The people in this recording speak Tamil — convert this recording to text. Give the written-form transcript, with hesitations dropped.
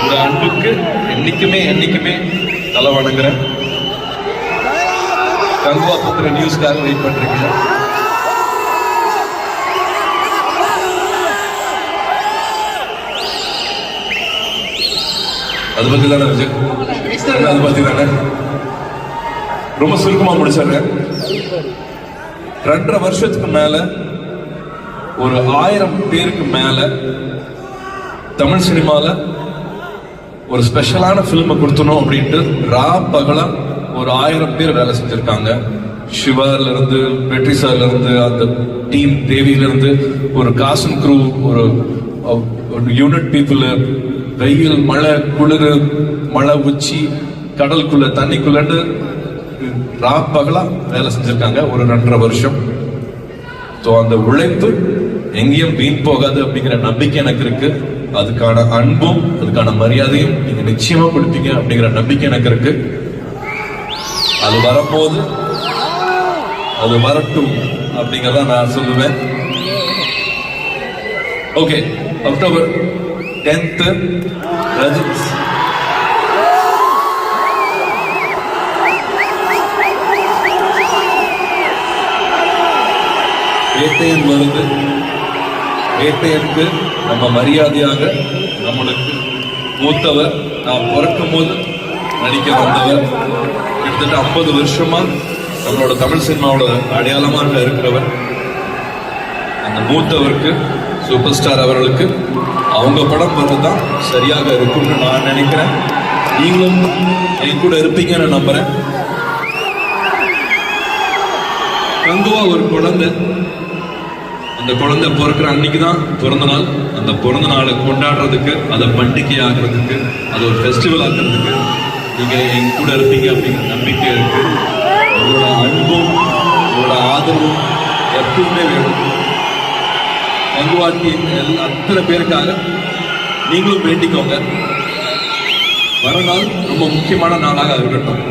இந்த அன்புக்கு என்னைக்குமே தலை வணங்குறேன். கங்குவா புத்திர நியூஸ்க்காக வெயிட் பண்றீங்க. அது பத்தி தானே விஜய், அது பத்தி தானே ரொம்ப சுருக்கமா முடிச்சிடுறேன். 2.5 வருஷத்துக்கு மேல ஒரு 1000 பேருக்கு மேல தமிழ் சினிமால ஒரு ஸ்பெஷலான பிலிமை கொடுத்தணும் அப்படின்ட்டு பகலா ஒரு 1000 பேர் வேலை செஞ்சிருக்காங்க. சிவால இருந்து, வெற்றி சார்ல இருந்து, அந்த டீம் தேவியில இருந்து, ஒரு காசன் க்ரூ, ஒரு யூனிட் பீப்புள், வெயில், மழை, குளிர், மழை, உச்சி, கடலுக்குள்ள, தண்ணிக்குள்ளன்னு பகலா வேலை செஞ்சிருக்காங்க ஒரு 2.5 வருஷம். அந்த உழைப்பு எங்கேயும் வீண் போகாது அப்படிங்கிற நம்பிக்கை எனக்கு இருக்கு. அதுக்கான அன்பும் அதுக்கான மரியாதையும் நீங்க நிச்சயமா கொடுப்பீங்க அப்படிங்கிற நம்பிக்கை எனக்கு இருக்கு. அது வரும்போது அது வரட்டும் அப்படிங்கறத நான் சொல்லுவேன். ஓகே, அக்டோபர் 10th வேட்டையன் வருது. வேட்டையனுக்கு நம்ம மரியாதையாக, நம்மளுக்கு மூத்தவர், நான் பிறக்கும் போது நடிக்க வந்தவர், கிட்டத்தட்ட 50 வருஷமா நம்மளோட தமிழ் சினிமாவோட அடையாளமாக இருக்கிறவர், அந்த மூத்தவருக்கு, சூப்பர் ஸ்டார் அவர்களுக்கு அவங்க படம் வர்றதுதான் சரியாக இருக்கும்னு நான் நினைக்கிறேன். நீங்களும் என் கூட இருப்பீங்கன்னு நம்புறேன். கங்குவா ஒரு குழந்தை, அந்த குழந்தை பிறக்கிற அன்னைக்கு தான் பிறந்த நாள். அந்த பிறந்த நாளை கொண்டாடுறதுக்கு, அதை பண்டிகை ஆகிறதுக்கு, அது ஒரு ஃபெஸ்டிவல் ஆகிறதுக்கு நீங்க என் கூட இருப்பீங்க அப்படிங்கிற நம்பிக்கை இருக்கு. உங்களோட அன்பும் உங்களோட ஆதரவும் எப்பவுமே வேணும். கங்குவாட்டி அத்தனை பேருக்காக நீங்களும் வேண்டிக்கோங்க. வர நாள் ரொம்ப முக்கியமான நாளாக இருக்கட்டும்.